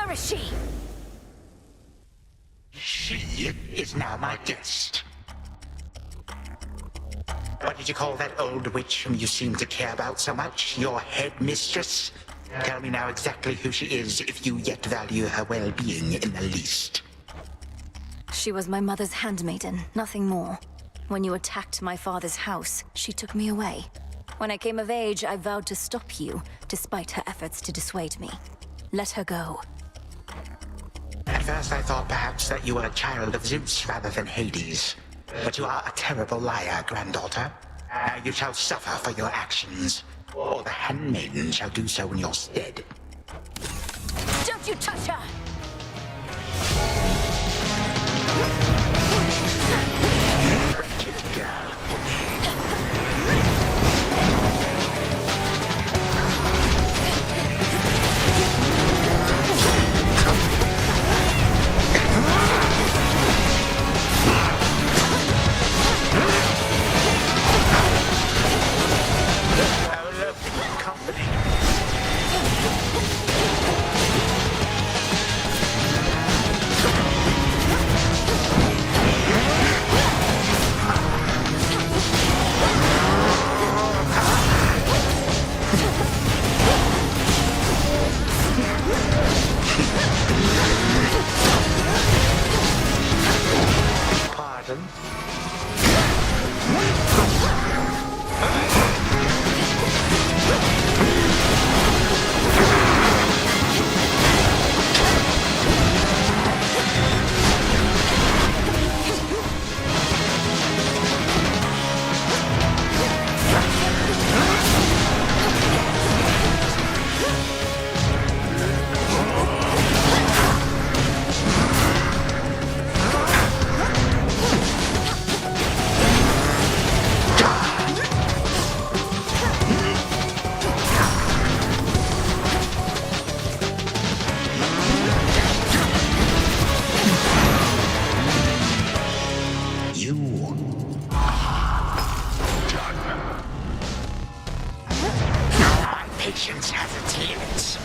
Where is she? She is now my guest. What did you call that old witch whom you seem to care about so much? Your headmistress? Tell me now exactly who she is, if you yet value her well-being in the least. She was my mother's handmaiden, nothing more. When you attacked my father's house, she took me away. When I came of age, I vowed to stop you, despite her efforts to dissuade me. Let her go. At first I thought perhaps that you were a child of Zeus rather than Hades. But you are a terrible liar, granddaughter. Now you shall suffer for your actions, or the handmaiden shall do so in your stead. Don't you touch her! Wretched girl. Patience has its limits.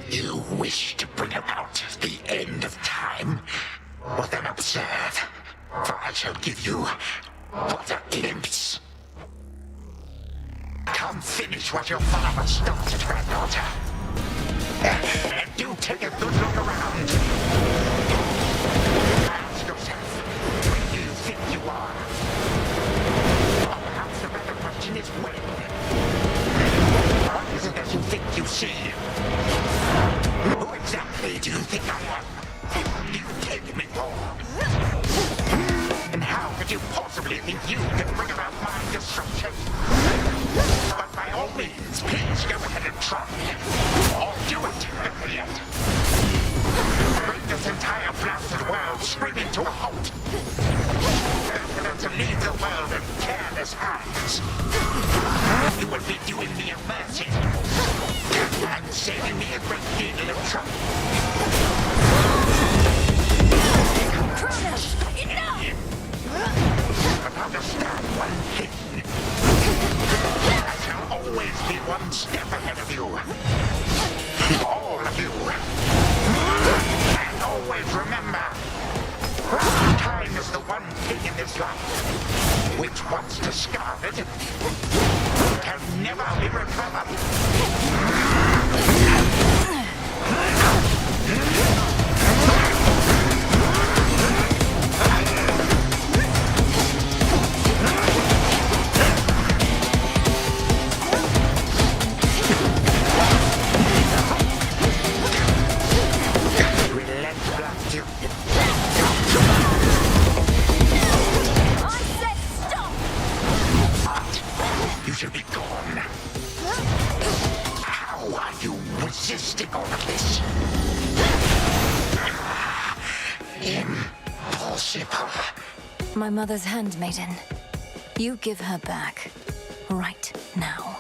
You wish to bring about the end of time? Well then observe, for I shall give you but a glimpse. Come finish what your father started, granddaughter. And do take a good look around. Ask yourself, where do you think you are? Or perhaps the better question is when? Or is it that you think you see? Who exactly do you think I am? Who do you take me for? And how could you possibly think you can bring about my destruction? But by all means, please go ahead and try. Or do it, better yet. Bring this entire blasted world screaming to a halt. Better than to leave the world in careless hands. You will be doing me a mercy. And saving me a great deal of trouble. Chronos! Enough! But understand one thing. I shall always be one step ahead of you. All of you. And always remember, time is the one thing in this this life, which once discarded, can never be recovered. You should be gone. How are you resisting all of this? Impossible. My mother's handmaiden. You give her back. Right now.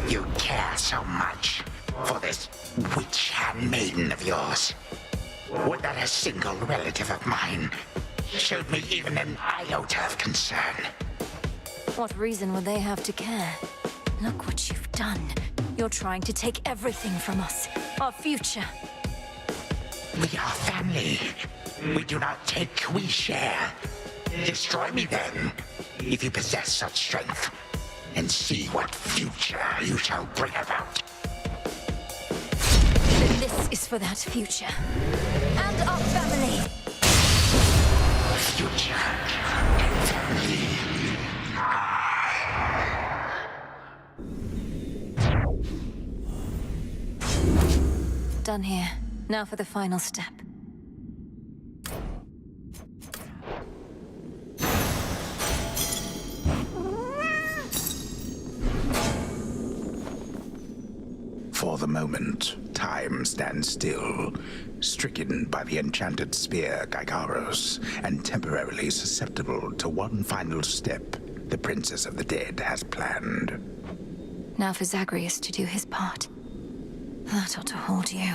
You care so much for this witch handmaiden of yours. Would that a single relative of mine showed me even an iota of concern? What reason would they have to care? Look what you've done. You're trying to take everything from us. Our future. We are family. We do not take, we share. Destroy me then, if you possess such strength, and see what future you shall bring about. Then this is for that future. And our family. Future and family. Done here. Now for the final step. For the moment, time stands still, stricken by the enchanted spear Gygaros, and temporarily susceptible to one final step the Princess of the Dead has planned. Now for Zagreus to do his part. That ought to hold you.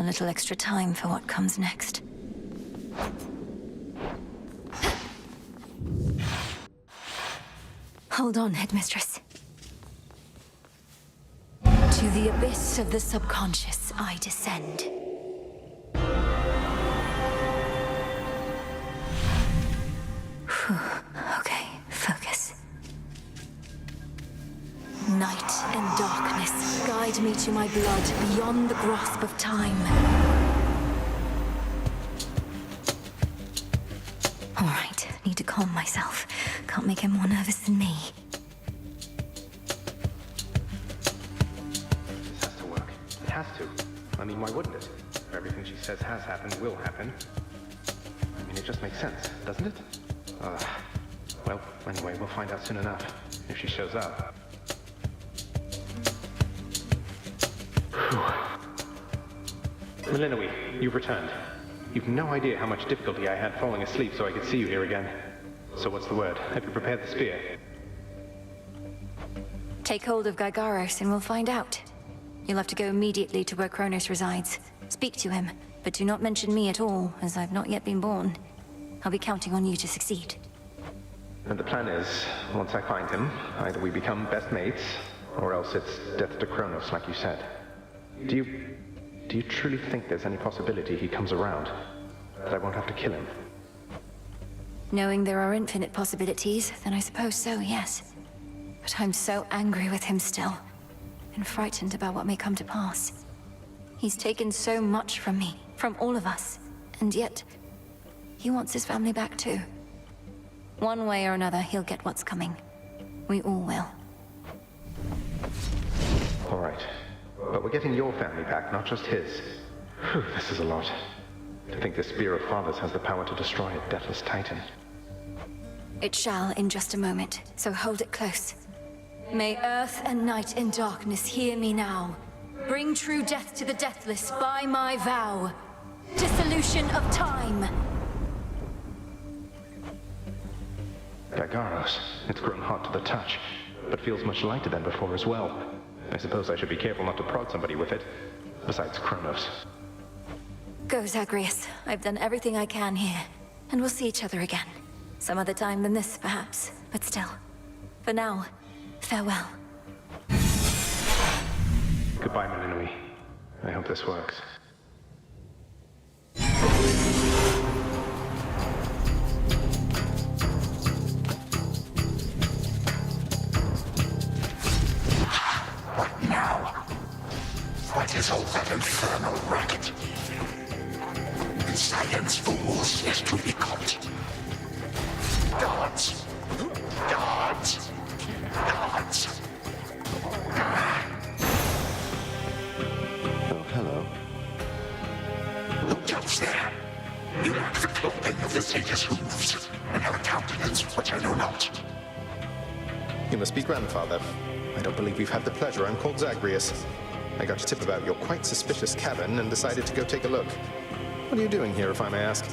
A little extra time for what comes next. Hold on, Headmistress. To the abyss of the subconscious, I descend. Whew. Okay, focus. Night and darkness, guide me to my blood beyond the grasp of time. All right, need to calm myself. Can't make him more nervous than me. This has to work. It has to. I mean, why wouldn't it? Everything she says has happened will happen. I mean, it just makes sense, doesn't it? Well, anyway, we'll find out soon enough, if she shows up. Melinoe, you've returned. You've no idea how much difficulty I had falling asleep so I could see you here again. So what's the word? Have you prepared the spear? Take hold of Gygaros and we'll find out. You'll have to go immediately to where Chronos resides. Speak to him, but do not mention me at all, as I've not yet been born. I'll be counting on you to succeed. And the plan is, once I find him, either we become best mates, or else it's death to Chronos, like you said. Do you truly think there's any possibility he comes around? That I won't have to kill him? Knowing there are infinite possibilities, then I suppose so, yes. But I'm so angry with him still, and frightened about what may come to pass. He's taken so much from me, from all of us, and yet, he wants his family back too. One way or another, he'll get what's coming. We all will. All right. But we're getting your family back, not just his. Whew, this is a lot. To think this Spear of Fathers has the power to destroy a deathless titan. It shall in just a moment, so hold it close. May earth and night and darkness hear me now. Bring true death to the deathless by my vow. Dissolution of time. Gygaros, it's grown hot to the touch, but feels much lighter than before as well. I suppose I should be careful not to prod somebody with it. Besides Chronos. Go, Zagreus. I've done everything I can here. And we'll see each other again. Some other time than this, perhaps. But still. For now, farewell. Goodbye, Melinoe. I hope this works. infernal racket. Silence, fools, lest you be caught. Guards! Guards! Guards! Oh, hello. Who goes there? You lack the clothing of the satyrs' hooves, and have a countenance which I know not. You must be grandfather. I don't believe we've had the pleasure. I'm called Zagreus. I got a tip about your quite suspicious cabin and decided to go take a look. What are you doing here, if I may ask?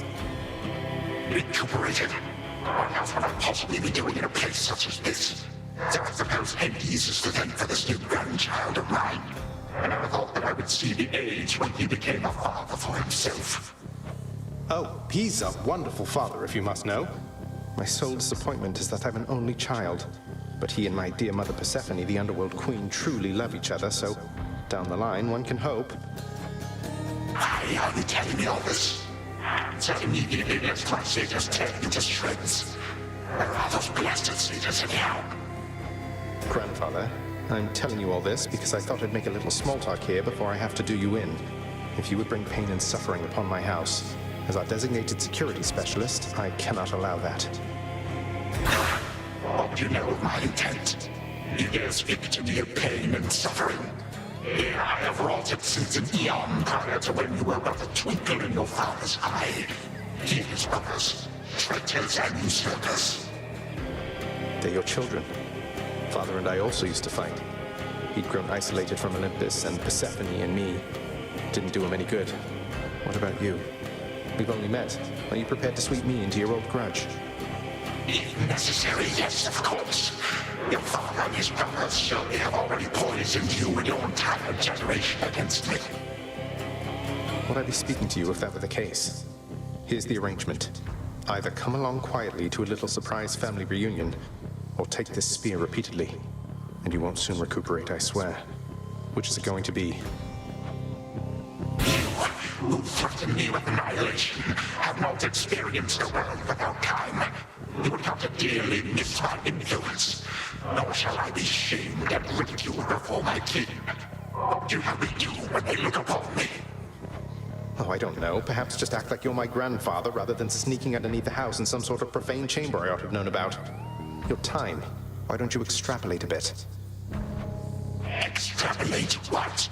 Recuperated. What else would I possibly be doing in a place such as this? So I suppose Hades is to thank for this new grandchild of mine. I never thought that I would see the age when he became a father for himself. Oh, he's a wonderful father, if you must know. My sole disappointment is that I'm an only child. But he and my dear mother Persephone, the underworld queen, truly love each other, so down the line, one can hope. Why are you telling me all this? So immediately lets my satyrs tear into shreds. Where are those blasted satyrs anyhow? Grandfather, I'm telling you all this because I thought I'd make a little small talk here before I have to do you in. If you would bring pain and suffering upon my house, as our designated security specialist, I cannot allow that. What do you know of my intent? You dare speak to me of pain and suffering? Here I have wrought it since an eon prior to when you were but a twinkle in your father's eye. He and his brothers, traitors and usurpers. They're your children. Father and I also used to fight. He'd grown isolated from Olympus, and Persephone and me didn't do him any good. What about you? We've only met. Are you prepared to sweep me into your old grudge? If necessary, yes, of course. Your father and his brothers surely have already poisoned you and your entire generation against me. Would I be speaking to you if that were the case? Here's the arrangement. Either come along quietly to a little surprise family reunion, or take this spear repeatedly, and you won't soon recuperate, I swear. Which is it going to be? You, who threaten me with annihilation, have not experienced a world without time. You would come to dearly miss my influence. Nor shall I be shamed and ridiculed before my kin. What do you have me do when they look upon me? Oh, I don't know. Perhaps just act like you're my grandfather rather than sneaking underneath the house in some sort of profane chamber I ought to have known about. Your time. Why don't you extrapolate a bit? Extrapolate what?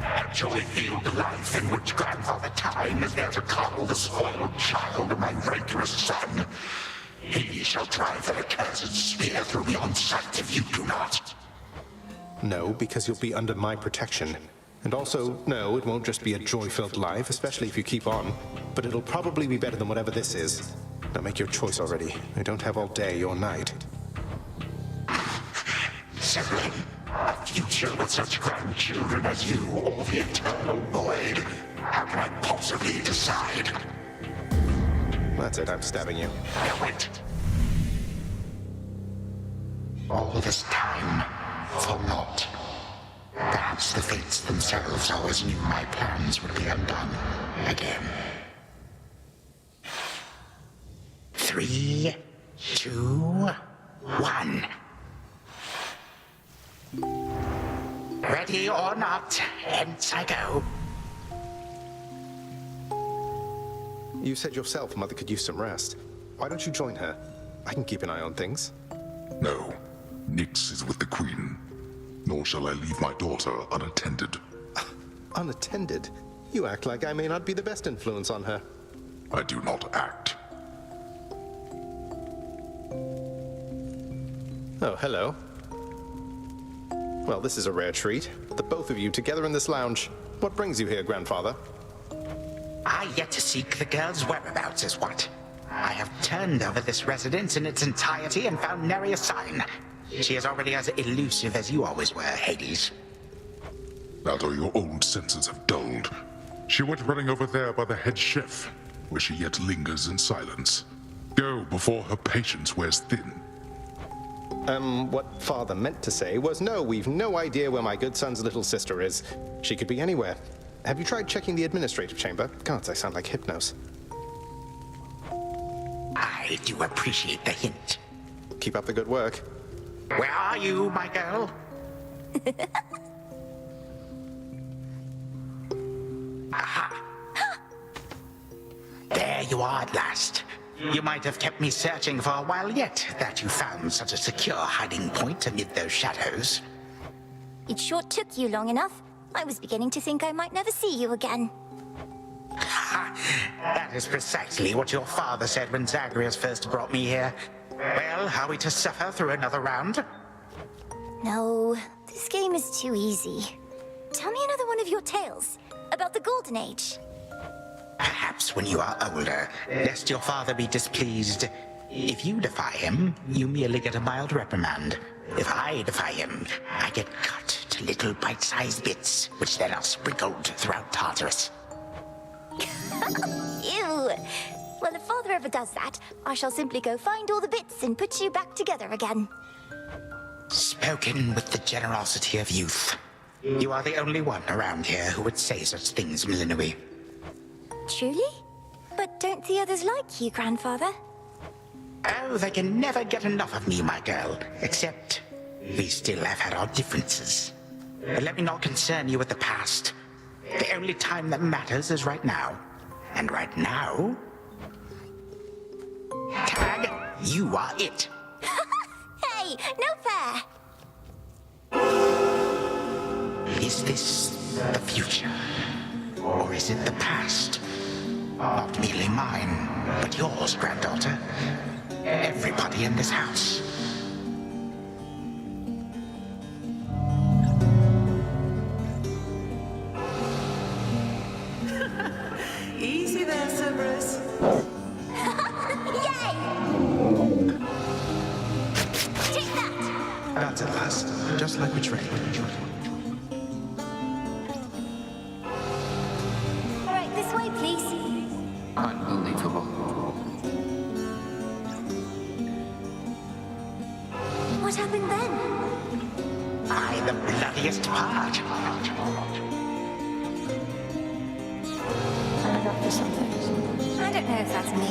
A joy-filled life in which Grandfather Time is there to coddle the spoiled child of my rancorous son. He shall drive that accursed spear through me on sight if you do not. No, because you'll be under my protection. And also, no, it won't just be a joy-filled life, especially if you keep on. But it'll probably be better than whatever this is. Now make your choice already. I don't have all day or night. Sibling, a future with such grandchildren as you, or the eternal void. How can I possibly decide? That's it, I'm stabbing you. No, wait. All this time, for naught. Perhaps the fates themselves always knew my plans would be undone again. 3, 2, 1. Ready or not, hence I go. You said yourself Mother could use some rest. Why don't you join her? I can keep an eye on things. No. Nyx is with the Queen. Nor shall I leave my daughter unattended. Unattended? You act like I may not be the best influence on her. I do not act. Oh, hello. Well, this is a rare treat. The both of you together in this lounge. What brings you here, Grandfather? I yet to seek the girl's whereabouts is what. I have turned over this residence in its entirety and found nary a sign. She is already as elusive as you always were, Hades. That or your old senses have dulled. She went running over there by the head chef, where she yet lingers in silence. Go before her patience wears thin. What Father meant to say was no, we've no idea where my good son's little sister is. She could be anywhere. Have you tried checking the administrative chamber? Gods, I sound like Hypnos. I do appreciate the hint. Keep up the good work. Where are you, my girl? There you are at last. You might have kept me searching for a while yet, that you found such a secure hiding point amid those shadows. It sure took you long enough. I was beginning to think I might never see you again. That is precisely what your father said when Zagreus first brought me here. Well, are we to suffer through another round? No, this game is too easy. Tell me another one of your tales about the Golden Age. Perhaps when you are older, lest your father be displeased. If you defy him, you merely get a mild reprimand. If I defy him, I get cut to little bite-sized bits, which then are sprinkled throughout Tartarus. Ew! Well, if father ever does that, I shall simply go find all the bits and put you back together again. Spoken with the generosity of youth. You are the only one around here who would say such things, Millennium. Truly? But don't the others like you, grandfather? Oh, they can never get enough of me, my girl. Except, we still have had our differences. But let me not concern you with the past. The only time that matters is right now. And right now... Tag, you are it. Hey, no fair! Is this the future? Or is it the past? Not merely mine, but yours, granddaughter. Everybody in this house. Easy there, Cerberus. Yay! Take that! That's at last, just like we trained. All right, this way, please. Unbelievable. What happened then? I, the bloodiest part. I'm up for something. I don't know if that's me.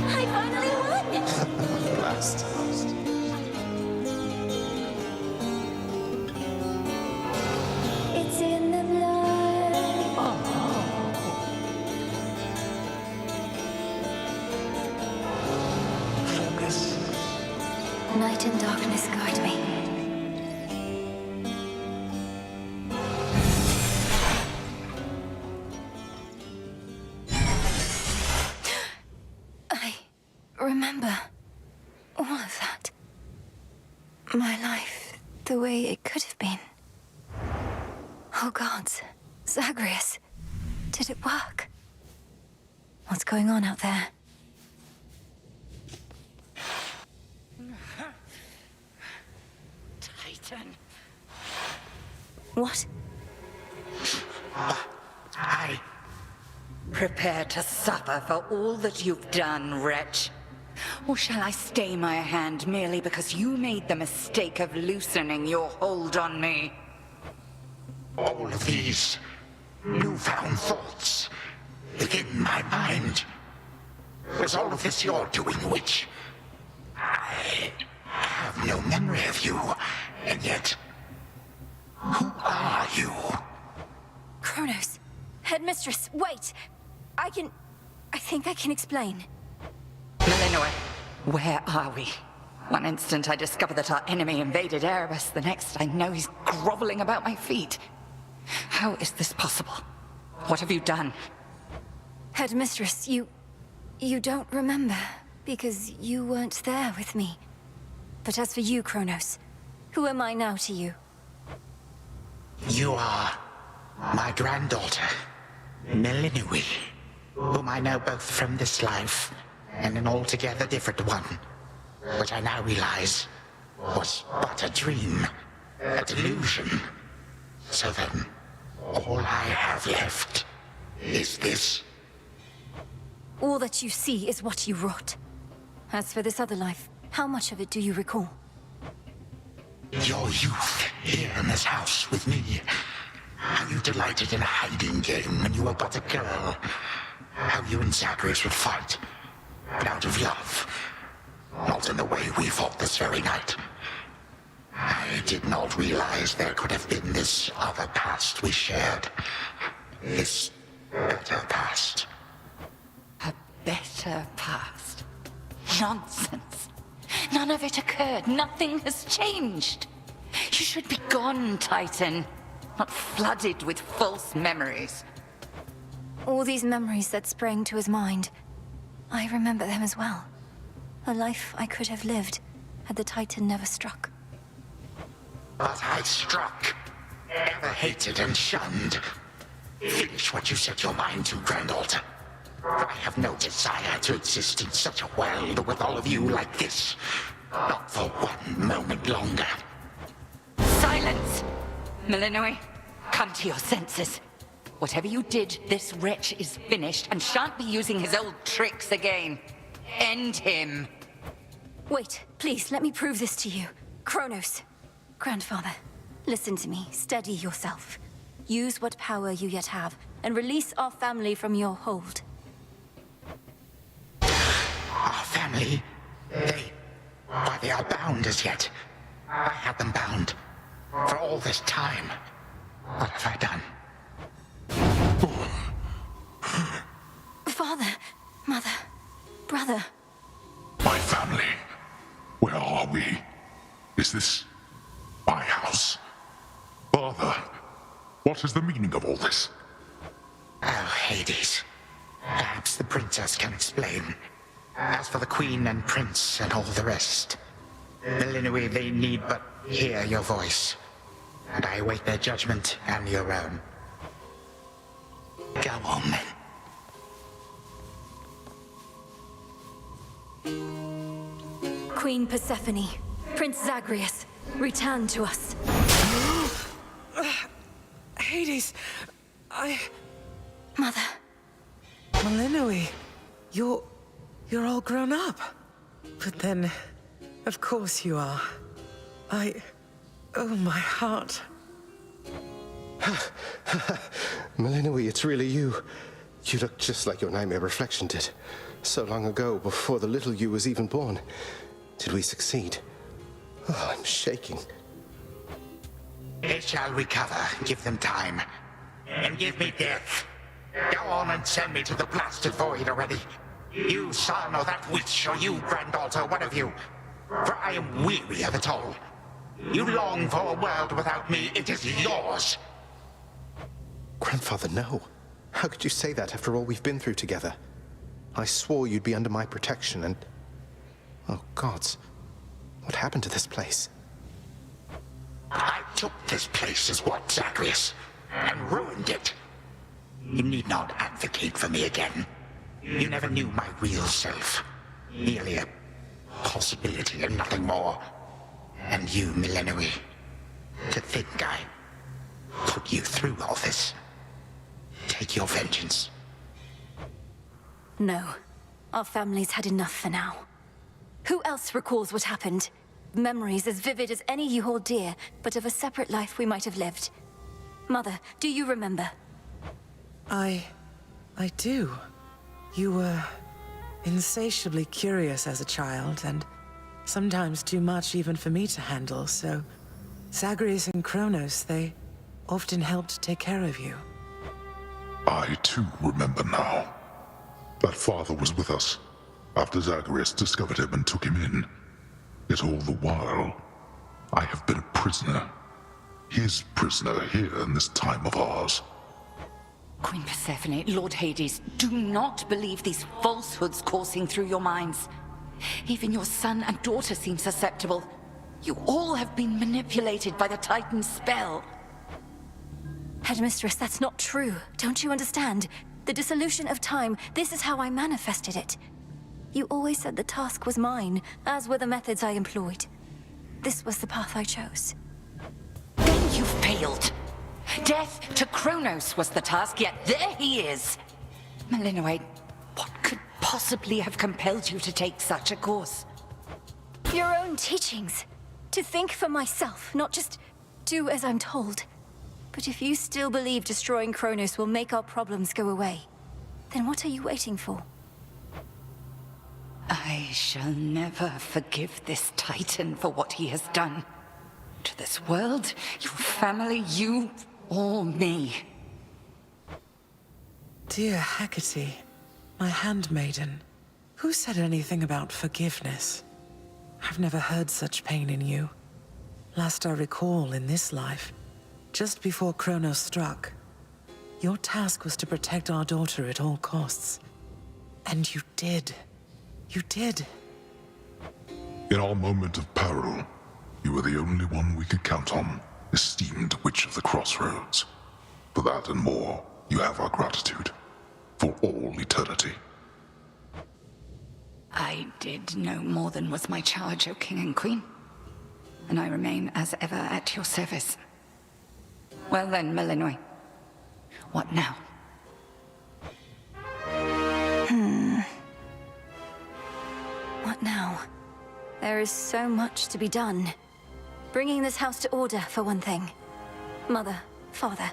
I finally won! Last. It's in the blood. Focus. Night and darkness guide me. I remember all of that. My life, the way it could have been. Oh gods, Zagreus, did it work? What's going on out there? Titan. What? I... Prepare to suffer for all that you've done, wretch. Or shall I stay my hand merely because you made the mistake of loosening your hold on me? All of these newfound thoughts within my mind. Was all of this your doing, witch? I have no memory of you, and yet... Who are you? Chronos, headmistress, wait! I think I can explain. Millennium, where are we? One instant I discover that our enemy invaded Erebus, the next I know he's groveling about my feet. How is this possible? What have you done? Headmistress, you don't remember, because you weren't there with me. But as for you, Chronos, who am I now to you? You are my granddaughter, Millennium, whom I know both from this life and an altogether different one, which I now realize was but a dream, a delusion. So then, all I have left is this. All that you see is what you wrought. As for this other life, how much of it do you recall? Your youth here in this house with me. How you delighted in a hiding game when you were but a girl. How you and Zagreus would fight, but out of love. Not in the way we fought this very night. I did not realize there could have been this other past we shared. This better past. A better past? Nonsense. None of it occurred. Nothing has changed. You should be gone, Titan. Not flooded with false memories. All these memories that sprang to his mind, I remember them as well. A life I could have lived had the Titan never struck. But I struck. Ever hated and shunned. Finish what you set your mind to, Granddaughter. I have no desire to exist in such a world with all of you like this. Not for one moment longer. Silence! Millenoi, come to your senses. Whatever you did, this wretch is finished and shan't be using his old tricks again. End him. Wait, please, let me prove this to you. Chronos. Grandfather, listen to me. Steady yourself. Use what power you yet have, and release our family from your hold. Our family? Why, they are bound as yet. I had them bound. For all this time. What have I done? Father, mother, brother. My family. Where are we? Is this my house? Father, what is the meaning of all this? Oh, Hades. Perhaps the princess can explain. As for the queen and prince and all the rest, Millenoi, they need but hear your voice. And I await their judgment and your own. Go on, then. Queen Persephone, Prince Zagreus, return to us. Hades, Mother. Millenoi, you're all grown up. But then, of course you are. Oh, my heart. Millenoi, it's really you. You look just like your nightmare reflection did. So long ago, before the little you was even born. Did we succeed? Oh, I'm shaking. They shall recover. Give them time. And give me death. Go on and send me to the blasted void already. You son or that witch, or you granddaughter, one of you. For I am weary of it all. You long for a world without me. It is yours. Grandfather, no. How could you say that after all we've been through together? I swore you'd be under my protection and... Oh, gods. What happened to this place? I took this place as what, Zagreus? And ruined it. You need not advocate for me again. You never knew my real self. Merely a possibility and nothing more. And you, Millenoi. To think I put you through all this. Take your vengeance. No. Our family's had enough for now. Who else recalls what happened? Memories as vivid as any you hold dear, but of a separate life we might have lived. Mother, do you remember? I do. You were insatiably curious as a child, and sometimes too much even for me to handle, so Zagreus and Chronos, they often helped take care of you. I too remember now. That father was with us after Zagreus discovered him and took him in. Yet all the while, I have been a prisoner. His prisoner here in this time of ours. Queen Persephone, Lord Hades, do not believe these falsehoods coursing through your minds. Even your son and daughter seem susceptible. You all have been manipulated by the Titan's spell. Headmistress, that's not true. Don't you understand? The dissolution of time, this is how I manifested it. You always said the task was mine, as were the methods I employed. This was the path I chose. Then you failed. Death to Chronos was the task, yet there he is. Millenoi, what could possibly have compelled you to take such a course? Your own teachings. To think for myself, not just do as I'm told. But if you still believe destroying Chronos will make our problems go away, then what are you waiting for? I shall never forgive this Titan for what he has done. To this world, your family, you, or me. Dear Hecate, my handmaiden, who said anything about forgiveness? I've never heard such pain in you. Last I recall in this life, just before Chronos struck, your task was to protect our daughter at all costs. And you did. You did. In our moment of peril, you were the only one we could count on, esteemed Witch of the Crossroads. For that and more, you have our gratitude. For all eternity. I did no more than was my charge, O King and Queen. And I remain as ever at your service. Well then, Malinois. What now? What now? There is so much to be done. Bringing this house to order, for one thing. Mother, Father,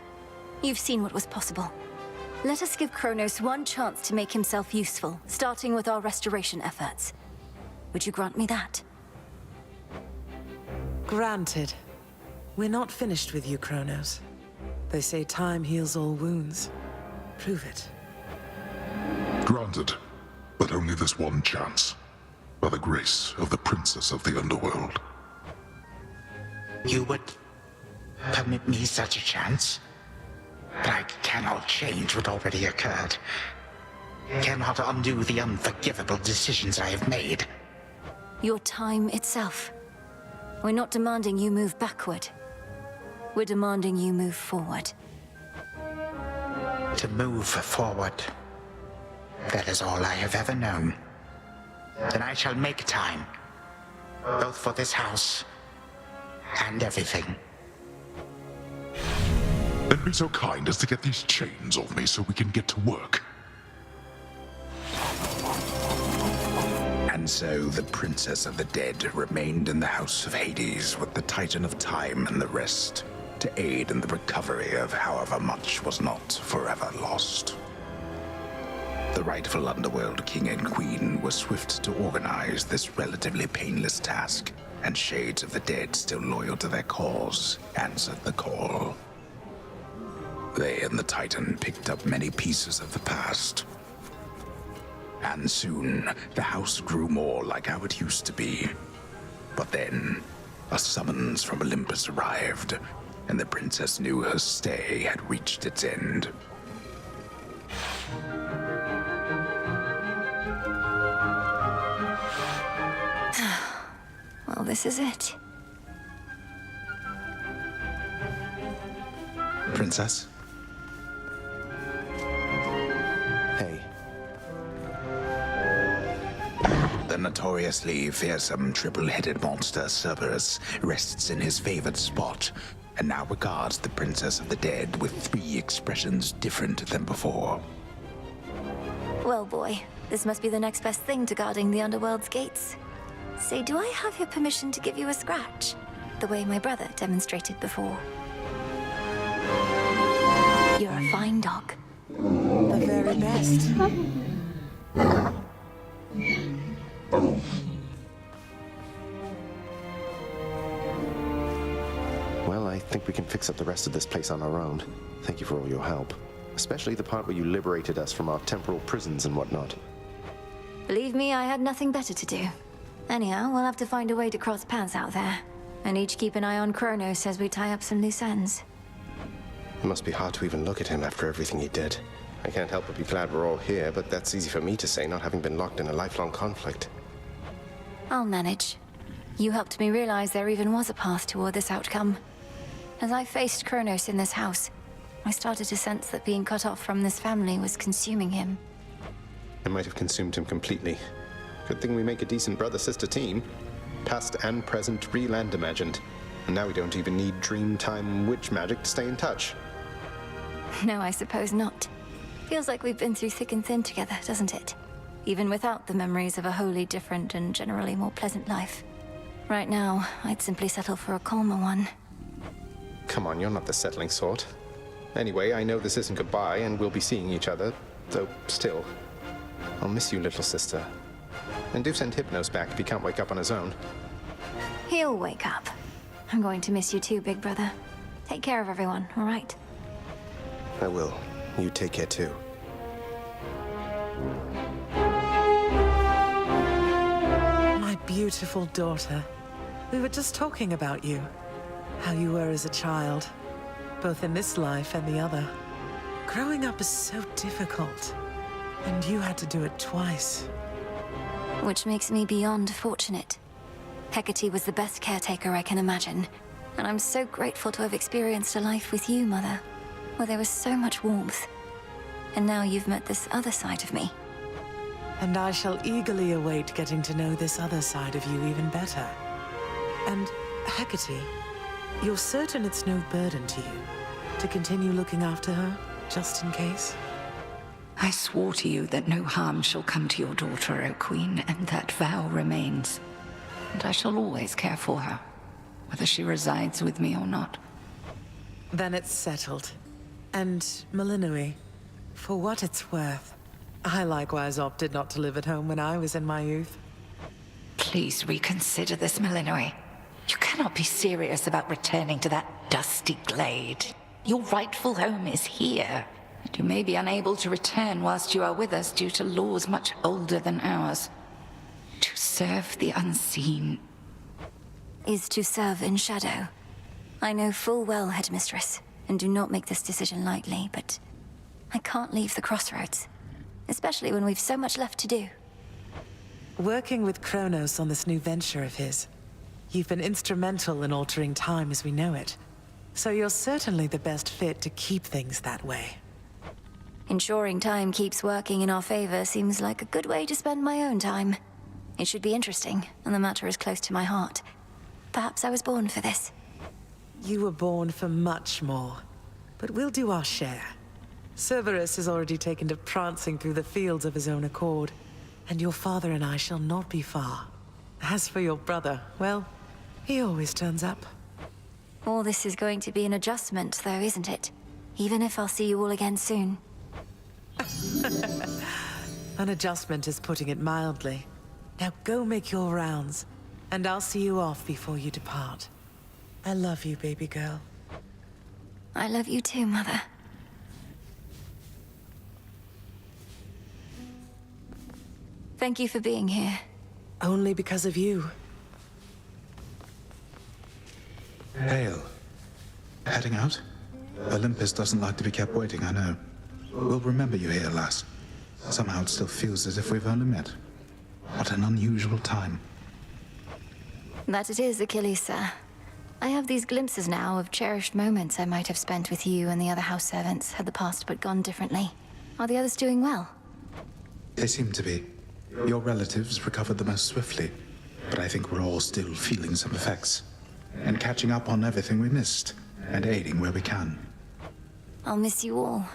you've seen what was possible. Let us give Chronos one chance to make himself useful, starting with our restoration efforts. Would you grant me that? Granted. We're not finished with you, Chronos. They say time heals all wounds. Prove it. Granted, but only this one chance. By the grace of the Princess of the Underworld. You would permit me such a chance? But I cannot change what already occurred. Cannot undo the unforgivable decisions I have made. Your time itself. We're not demanding you move backward. We're demanding you move forward. To move forward. That is all I have ever known. Then I shall make time. Both for this house and everything. Then be so kind as to get these chains off me so we can get to work. And so the Princess of the Dead remained in the House of Hades with the Titan of Time and the rest, to aid in the recovery of however much was not forever lost. The rightful Underworld King and Queen were swift to organize this relatively painless task, and shades of the dead still loyal to their cause answered the call. They and the Titan picked up many pieces of the past. And soon, the house grew more like how it used to be. But then, a summons from Olympus arrived, and the princess knew her stay had reached its end. Well, this is it. Princess? Hey. The notoriously fearsome triple-headed monster Cerberus rests in his favored spot, and now regards the Princess of the Dead with 3 expressions different than before. Well, boy, this must be the next best thing to guarding the Underworld's gates. Say, do I have your permission to give you a scratch? The way my brother demonstrated before. You're a fine dog. The very best. Well, I think we can fix up the rest of this place on our own. Thank you for all your help. Especially the part where you liberated us from our temporal prisons and whatnot. Believe me, I had nothing better to do. Anyhow, we'll have to find a way to cross paths out there. And each keep an eye on Chronos as we tie up some loose ends. It must be hard to even look at him after everything he did. I can't help but be glad we're all here, but that's easy for me to say, not having been locked in a lifelong conflict. I'll manage. You helped me realize there even was a path toward this outcome. As I faced Chronos in this house, I started to sense that being cut off from this family was consuming him. It might have consumed him completely. Good thing we make a decent brother-sister team. Past and present, real and imagined. And now we don't even need Dreamtime witch magic to stay in touch. No, I suppose not. Feels like we've been through thick and thin together, doesn't it? Even without the memories of a wholly different and generally more pleasant life. Right now, I'd simply settle for a calmer one. Come on, you're not the settling sort. Anyway, I know this isn't goodbye, and we'll be seeing each other, though still. I'll miss you, little sister. And do send Hypnos back if he can't wake up on his own. He'll wake up. I'm going to miss you too, big brother. Take care of everyone, all right? I will. You take care too. My beautiful daughter. We were just talking about you. How you were as a child. Both in this life and the other. Growing up is so difficult. And you had to do it twice. Which makes me beyond fortunate. Hecate was the best caretaker I can imagine. And I'm so grateful to have experienced a life with you, Mother. Where there was so much warmth. And now you've met this other side of me. And I shall eagerly await getting to know this other side of you even better. And, Hecate, you're certain it's no burden to you to continue looking after her, just in case? I swore to you that no harm shall come to your daughter, O Queen, and that vow remains. And I shall always care for her, whether she resides with me or not. Then it's settled. And, Malinui, for what it's worth, I likewise opted not to live at home when I was in my youth. Please reconsider this, Malinui. You cannot be serious about returning to that dusty glade. Your rightful home is here. And you may be unable to return whilst you are with us due to laws much older than ours. To serve the unseen Is to serve in shadow. I know full well, Headmistress, and do not make this decision lightly, but I can't leave the crossroads. Especially when we've so much left to do. Working with Chronos on this new venture of his, you've been instrumental in altering time as we know it. So you're certainly the best fit to keep things that way. Ensuring time keeps working in our favor seems like a good way to spend my own time. It should be interesting, and the matter is close to my heart. Perhaps I was born for this. You were born for much more, but we'll do our share. Cerberus has already taken to prancing through the fields of his own accord, and your father and I shall not be far. As for your brother, well, he always turns up. All this is going to be an adjustment, though, isn't it? Even if I'll see you all again soon. An adjustment is putting it mildly. Now go make your rounds, and I'll see you off before you depart. I love you, baby girl. I love you too, Mother. Thank you for being here. Only because of you. Hail. Heading out? Olympus doesn't like to be kept waiting, I know. We'll remember you here, lass. Somehow it still feels as if we've only met. What an unusual time. That it is, Achilles, sir. I have these glimpses now of cherished moments I might have spent with you and the other house servants had the past but gone differently. Are the others doing well? They seem to be. Your relatives recovered the most swiftly, but I think we're all still feeling some effects. And catching up on everything we missed, and aiding where we can. I'll miss you all.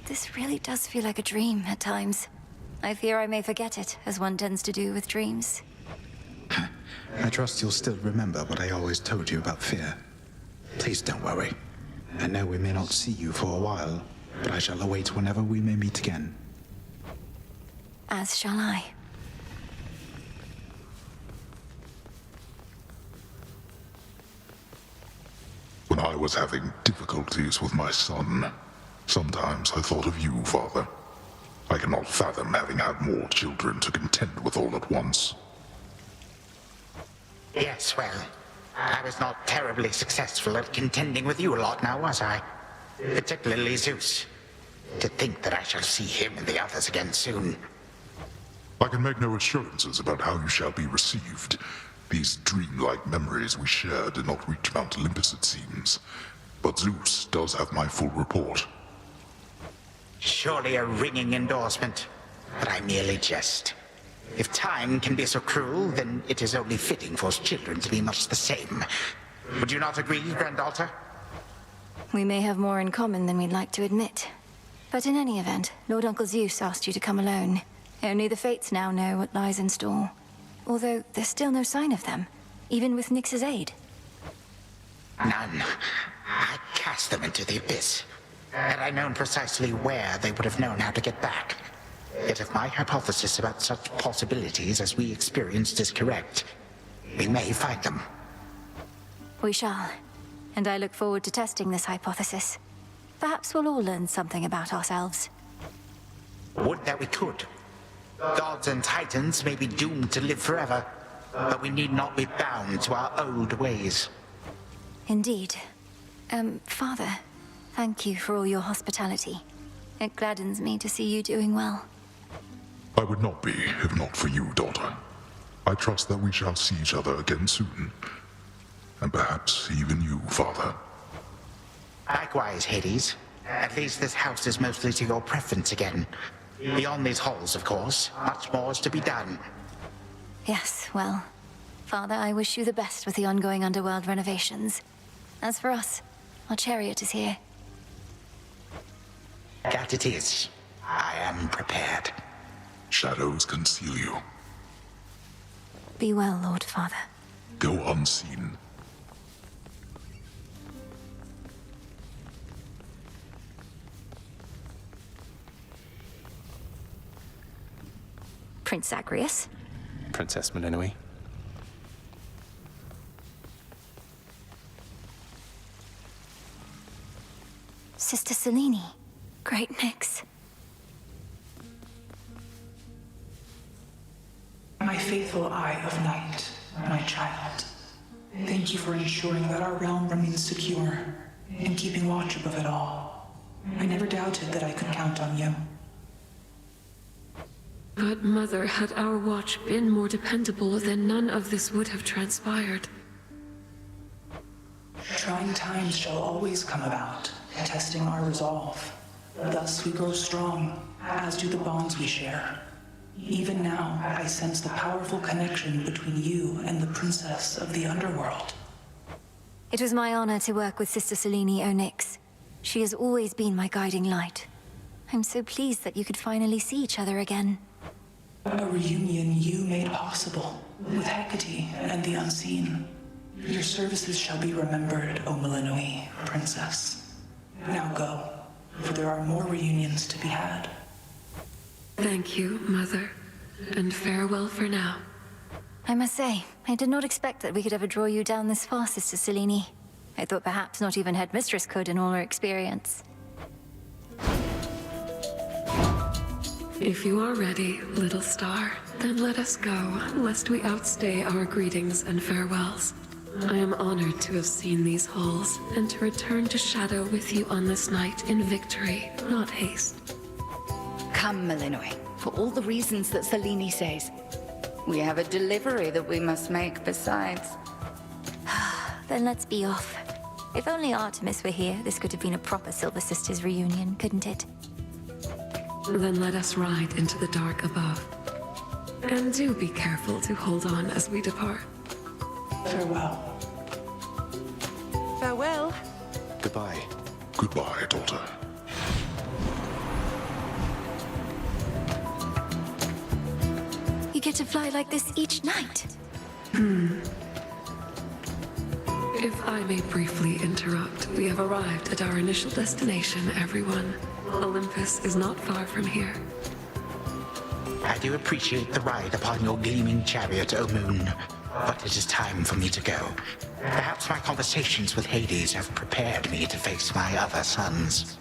This really does feel like a dream at times. I fear I may forget it, as one tends to do with dreams. I trust you'll still remember what I always told you about fear. Please don't worry. I know we may not see you for a while, but I shall await whenever we may meet again. As shall I. When I was having difficulties with my son, sometimes I thought of you, Father. I cannot fathom having had more children to contend with all at once. Yes, well, I was not terribly successful at contending with you a lot now, was I? Particularly Zeus. To think that I shall see him and the others again soon. I can make no assurances about how you shall be received. These dreamlike memories we share did not reach Mount Olympus, it seems. But Zeus does have my full report. Surely a ringing endorsement, but I merely jest. If time can be so cruel, then it is only fitting for children to be much the same. Would you not agree, Granddaughter? We may have more in common than we'd like to admit. But in any event, Lord Uncle Zeus asked you to come alone. Only the Fates now know what lies in store. Although there's still no sign of them, even with Nyx's aid. None. I cast them into the abyss. Had I known precisely where, they would have known how to get back. Yet if my hypothesis about such possibilities as we experienced is correct, we may find them. We shall. And I look forward to testing this hypothesis. Perhaps we'll all learn something about ourselves. Would that we could. Gods and titans may be doomed to live forever, but we need not be bound to our old ways. Indeed. Father, thank you for all your hospitality. It gladdens me to see you doing well. I would not be if not for you, daughter. I trust that we shall see each other again soon. And perhaps even you, father. Likewise, Hades. At least this house is mostly to your preference again. Beyond these halls, of course, much more is to be done. Yes, well, Father, I wish you the best with the ongoing underworld renovations. As for us, our chariot is here. That it is. I am prepared. Shadows conceal you. Be well, Lord Father. Go unseen. Prince Zagreus. Princess Melenoi. Sister Selene. Great mix. My faithful Eye of Night, my child. Thank you for ensuring that our realm remains secure and keeping watch above it all. I never doubted that I could count on you. But, Mother, had our watch been more dependable, then none of this would have transpired. Trying times shall always come about, testing our resolve. Thus we grow strong, as do the bonds we share. Even now, I sense the powerful connection between you and the princess of the underworld. It was my honor to work with Sister Selene Onyx. She has always been my guiding light. I'm so pleased that you could finally see each other again. A reunion you made possible, with Hecate and the Unseen. Your services shall be remembered, O Melenoi, Princess. Now go, for there are more reunions to be had. Thank you, Mother, and farewell for now. I must say, I did not expect that we could ever draw you down this far, Sister Selene. I thought perhaps not even Headmistress could in all her experience. If you are ready, little star, then let us go, lest we outstay our greetings and farewells. I am honored to have seen these halls, and to return to Shadow with you on this night in victory, not haste. Come, Melenoi, for all the reasons that Selene says. We have a delivery that we must make besides. Then let's be off. If only Artemis were here, this could have been a proper Silver Sisters reunion, couldn't it? Then let us ride into the dark above. And do be careful to hold on as we depart. Farewell. Farewell. Goodbye. Goodbye, daughter. You get to fly like this each night. If I may briefly interrupt, we have arrived at our initial destination, everyone. Olympus is not far from here. I do appreciate the ride upon your gleaming chariot, O Moon. But it is time for me to go. Perhaps my conversations with Hades have prepared me to face my other sons.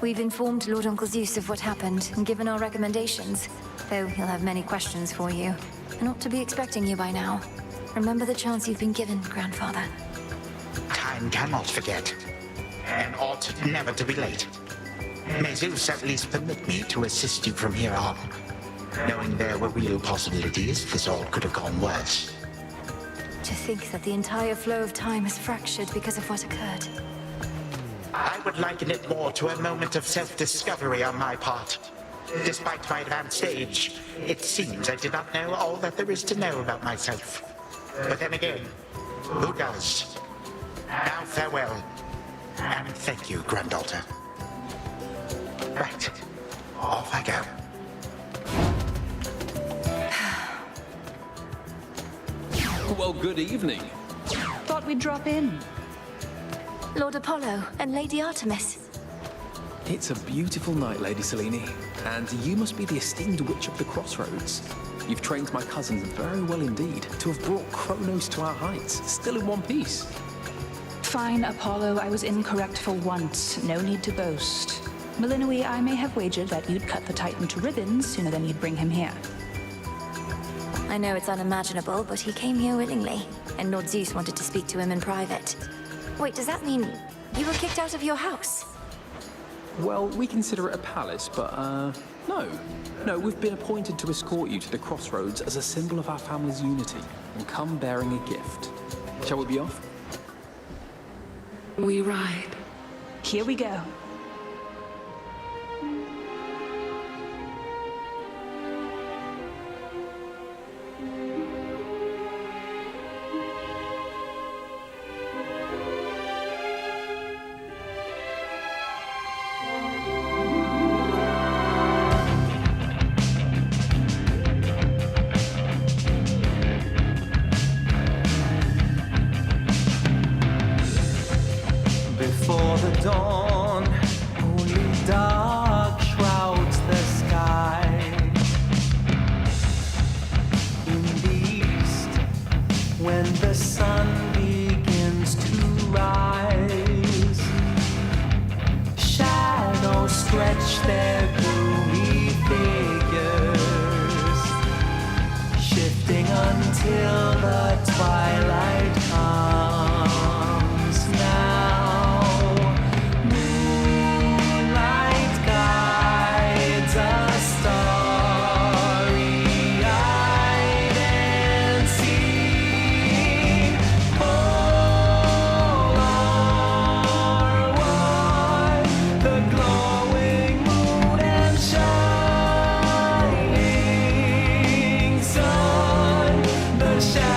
We've informed Lord Uncle Zeus of what happened and given our recommendations, though he'll have many questions for you. And ought to be expecting you by now. Remember the chance you've been given, Grandfather. Time cannot forget, and ought never to be late. May Zeus at least permit me to assist you from here on. Knowing there were real possibilities, this all could have gone worse. To think that the entire flow of time is fractured because of what occurred. I would liken it more to a moment of self-discovery on my part. Despite my advanced age, it seems I did not know all that there is to know about myself. But then again, who does? Now farewell, and thank you, granddaughter. Right, off I go. Well, good evening. Thought we'd drop in. Lord Apollo and Lady Artemis. It's a beautiful night, Lady Selene, and you must be the esteemed witch of the crossroads. You've trained my cousins very well indeed to have brought Chronos to our heights, still in one piece. Fine, Apollo, I was incorrect for once. No need to boast. Melinoi, I may have wagered that you'd cut the Titan to ribbons sooner than you'd bring him here. I know it's unimaginable, but he came here willingly, and Lord Zeus wanted to speak to him in private. Wait, does that mean you were kicked out of your house? Well, we consider it a palace, but, no. No, we've been appointed to escort you to the crossroads as a symbol of our family's unity, and come bearing a gift. Shall we be off? We ride. Here we go. Before the dawn, only dark shrouds the sky. In the east, when the sun begins to rise, shadows stretch their gloomy figures, shifting until the twilight comes now. The shadow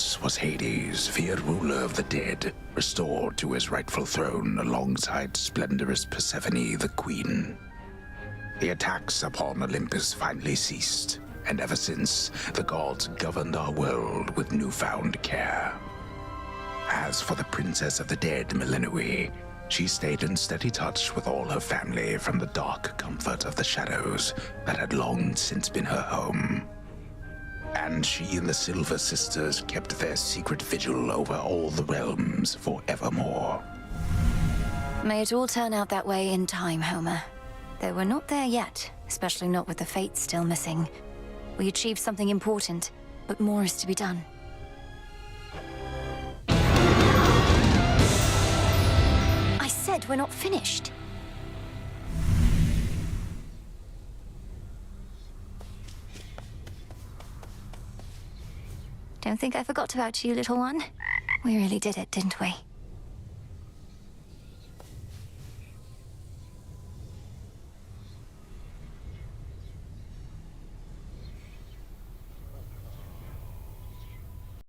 Chronos was Hades, feared ruler of the dead, restored to his rightful throne alongside splendorous Persephone, the queen. The attacks upon Olympus finally ceased, and ever since, the gods governed our world with newfound care. As for the princess of the dead, Millenoi, she stayed in steady touch with all her family from the dark comfort of the shadows that had long since been her home. And she and the Silver Sisters kept their secret vigil over all the realms forevermore. May it all turn out that way in time, Homer. Though we're not there yet, especially not with the Fates still missing. We achieved something important, but more is to be done. I said we're not finished. Don't think I forgot about you, little one. We really did it, didn't we?